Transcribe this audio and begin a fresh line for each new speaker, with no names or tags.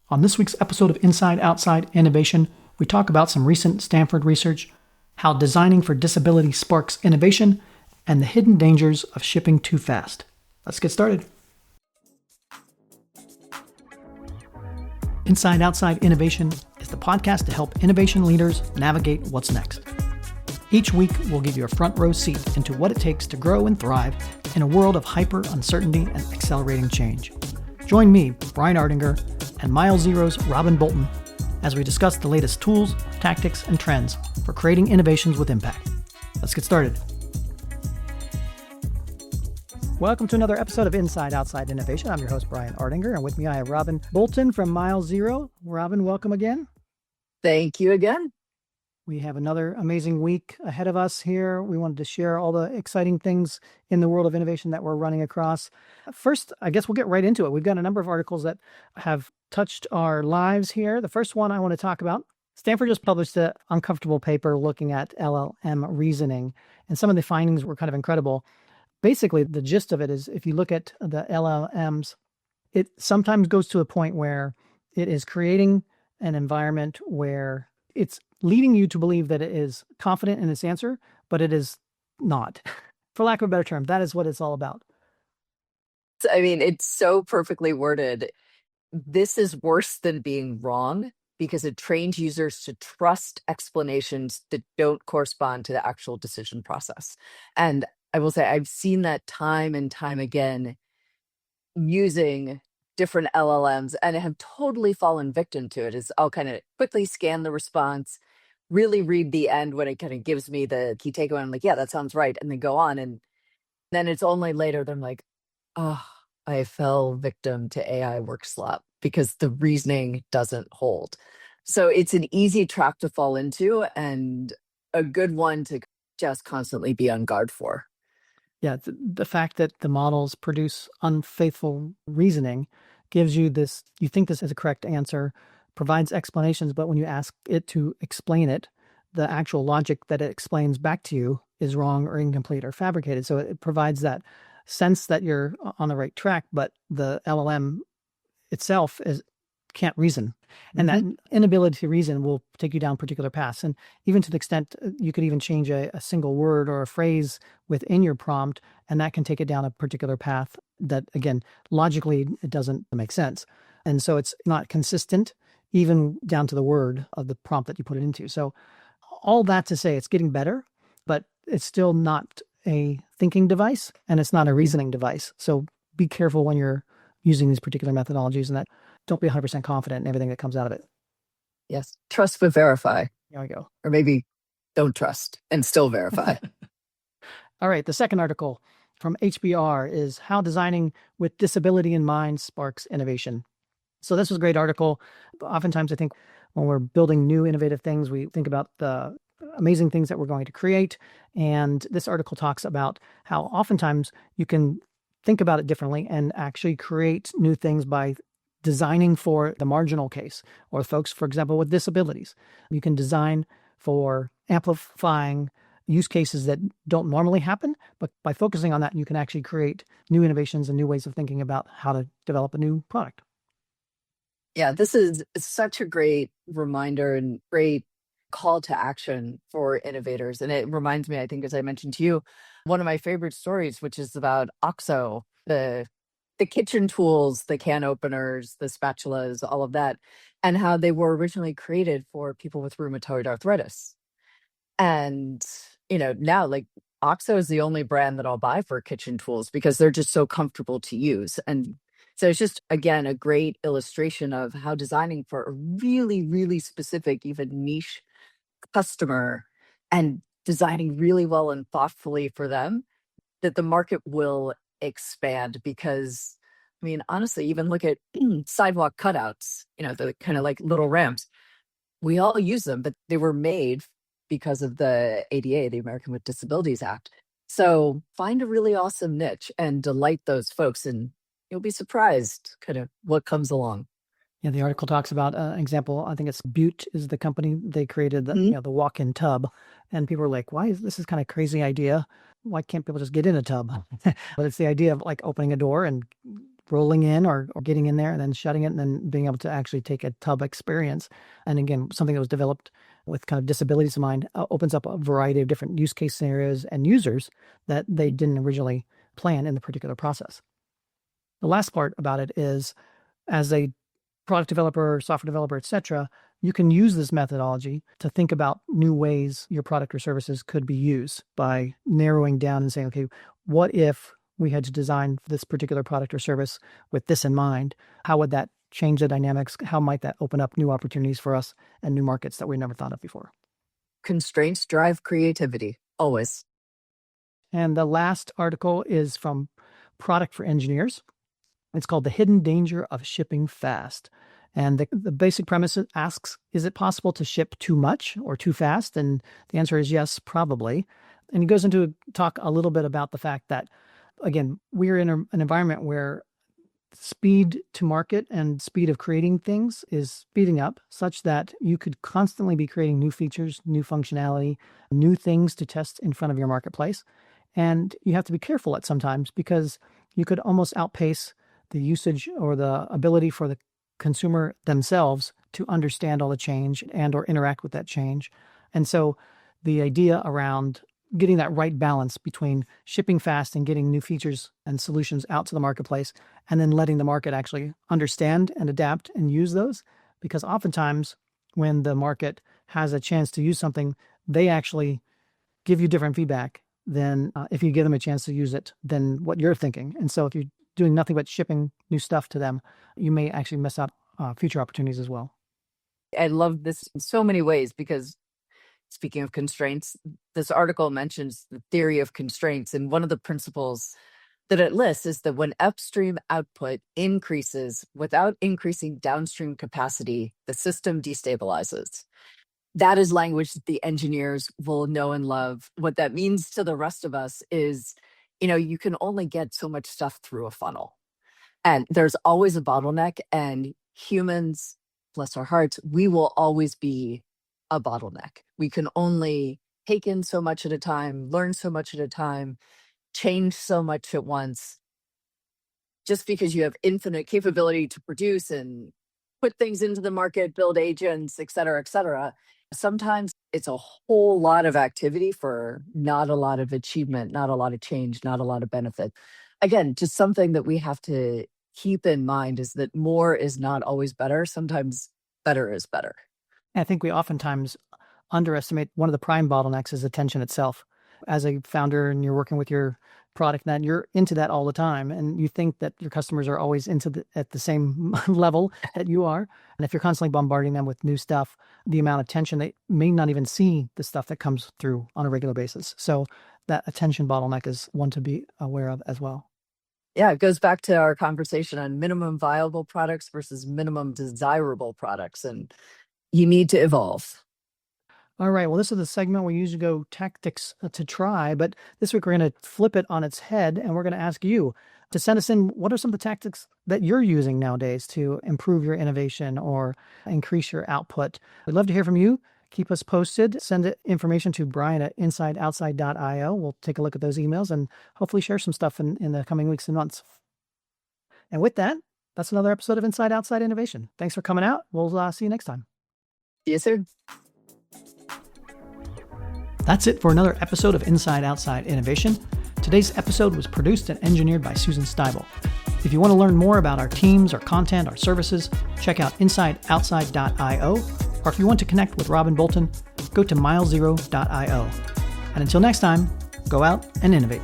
On this week's episode of Inside Outside Innovation, we talk about some recent Stanford research, how designing for disability sparks innovation, and the hidden dangers of shipping too fast. Let's get started. Inside Outside Innovation is the podcast to help innovation leaders navigate what's next. Each week, we'll give you a front row seat into what it takes to grow and thrive in a world of hyper uncertainty and accelerating change. Join me, Brian Ardinger, and Miles Zero's Robyn Bolton as we discuss the latest tools, tactics, and trends for creating innovations with impact. Let's get started. Welcome to another episode of Inside Outside Innovation. I'm your host, Brian Ardinger, and with me I have Robyn Bolton from Miles Zero. Robyn, welcome again.
Thank you again.
We have another amazing week ahead of us here. We wanted to share all the exciting things in the world of innovation that we're running across. First, I guess we'll get right into it. We've got a number of articles that have touched our lives here. The first one I want to talk about, Stanford just published an uncomfortable paper looking at LLM reasoning, and some of the findings were kind of incredible. Basically, the gist of it is if you look at the LLMs, it sometimes goes to a point where it is creating an environment where it's leading you to believe that it is confident in its answer, but it is not. For lack of a better term, that is what it's all about.
I mean, it's so perfectly worded. This is worse than being wrong because it trains users to trust explanations that don't correspond to the actual decision process. And I will say, I've seen that time and time again using different LLMs and have totally fallen victim to it. Is I'll kind of quickly scan the response, really read the end when it kind of gives me the key takeaway. I'm like, yeah, that sounds right. And then go on. And then it's only later that I'm like, oh, I fell victim to AI work slop because the reasoning doesn't hold. So it's an easy trap to fall into and a good one to just constantly be on guard for.
Yeah, the fact that the models produce unfaithful reasoning gives you this, you think this is a correct answer, provides explanations, but when you ask it to explain it, the actual logic that it explains back to you is wrong or incomplete or fabricated. So it provides that sense that you're on the right track, but the LLM itself can't reason. And that inability to reason will take you down particular paths. And even to the extent you could even change a single word or a phrase within your prompt, and that can take it down a particular path that, again, logically, it doesn't make sense. And so it's not consistent, even down to the word of the prompt that you put it into. So all that to say, it's getting better, but it's still not a thinking device, and it's not a reasoning device. So be careful when you're using these particular methodologies, and that don't be 100% confident in everything that comes out of it.
Yes. Trust but verify.
There we go.
Or maybe don't trust and still verify.
All right. The second article from HBR is How Designing with Disability in Mind Sparks Innovation. So this was a great article. Oftentimes, I think when we're building new innovative things, we think about the amazing things that we're going to create. And this article talks about how oftentimes you can think about it differently and actually create new things by designing for the marginal case or folks, for example, with disabilities. You can design for amplifying use cases that don't normally happen, but by focusing on that, you can actually create new innovations and new ways of thinking about how to develop a new product.
Yeah, this is such a great reminder and great call to action for innovators. And it reminds me, I think, as I mentioned to you, one of my favorite stories, which is about OXO, the kitchen tools, the can openers, the spatulas, all of that, and how they were originally created for people with rheumatoid arthritis. And, now like OXO is the only brand that I'll buy for kitchen tools because they're just so comfortable to use. And so it's just, again, a great illustration of how designing for a really, really specific, even niche customer and designing really well and thoughtfully for them, that the market will expand. Because I mean, honestly, even look at sidewalk cutouts, the kind of like little ramps. We all use them, but they were made because of the ADA, the American with Disabilities Act. So find a really awesome niche and delight those folks, and you'll be surprised kind of what comes along.
Yeah, the article talks about an example. I think it's Butte is the company. They created the walk-in tub, and people were like, "Why is this kind of crazy idea? Why can't people just get in a tub?" But it's the idea of like opening a door and rolling in or getting in there and then shutting it and then being able to actually take a tub experience. And again, something that was developed with kind of disabilities in mind opens up a variety of different use case scenarios and users that they didn't originally plan in the particular process. The last part about it is, as a product developer, software developer, etc., you can use this methodology to think about new ways your product or services could be used by narrowing down and saying, okay, what if we had to design this particular product or service with this in mind? How would that change the dynamics? How might that open up new opportunities for us and new markets that we never thought of before?
Constraints drive creativity, always.
And the last article is from Product for Engineers. It's called The Hidden Danger of Shipping Fast. And the basic premise asks, is it possible to ship too much or too fast? And the answer is yes, probably. And he goes into talk a little bit about the fact that, again, we're in an environment where speed to market and speed of creating things is speeding up such that you could constantly be creating new features, new functionality, new things to test in front of your marketplace. And you have to be careful at sometimes because you could almost outpace the usage or the ability for the consumer themselves to understand all the change and or interact with that change. And so the idea around getting that right balance between shipping fast and getting new features and solutions out to the marketplace, and then letting the market actually understand and adapt and use those. Because oftentimes when the market has a chance to use something, they actually give you different feedback than if you give them a chance to use it than what you're thinking. And so if you're doing nothing but shipping new stuff to them, you may actually miss out future opportunities as well.
I love this in so many ways because, speaking of constraints, this article mentions the theory of constraints. And one of the principles that it lists is that when upstream output increases without increasing downstream capacity, the system destabilizes. That is language that the engineers will know and love. What that means to the rest of us is, you can only get so much stuff through a funnel. And there's always a bottleneck, and humans, bless our hearts, we will always be a bottleneck. We can only take in so much at a time, learn so much at a time, change so much at once. Just because you have infinite capability to produce and put things into the market, build agents, et cetera, sometimes it's a whole lot of activity for not a lot of achievement, not a lot of change, not a lot of benefit. Again, just something that we have to keep in mind is that more is not always better. Sometimes better is better.
I think we oftentimes underestimate one of the prime bottlenecks is attention itself. As a founder and you're working with your product, that you're into that all the time, and you think that your customers are always at the same level that you are. And if you're constantly bombarding them with new stuff, the amount of attention, they may not even see the stuff that comes through on a regular basis. So that attention bottleneck is one to be aware of as well.
Yeah, it goes back to our conversation on minimum viable products versus minimum desirable products, and you need to evolve.
All right. Well, this is the segment where we usually go tactics to try, but this week we're going to flip it on its head, and we're going to ask you to send us in what are some of the tactics that you're using nowadays to improve your innovation or increase your output. We'd love to hear from you. Keep us posted. Send information to Brian at insideoutside.io. We'll take a look at those emails and hopefully share some stuff in the coming weeks and months. And with that, that's another episode of Inside Outside Innovation. Thanks for coming out. We'll see you next time.
See you soon.
That's it for another episode of Inside Outside Innovation. Today's episode was produced and engineered by Susan Steibel. If you want to learn more about our teams, our content, our services, check out insideoutside.io. Or if you want to connect with Robyn Bolton, go to mileszero.io. And until next time, go out and innovate.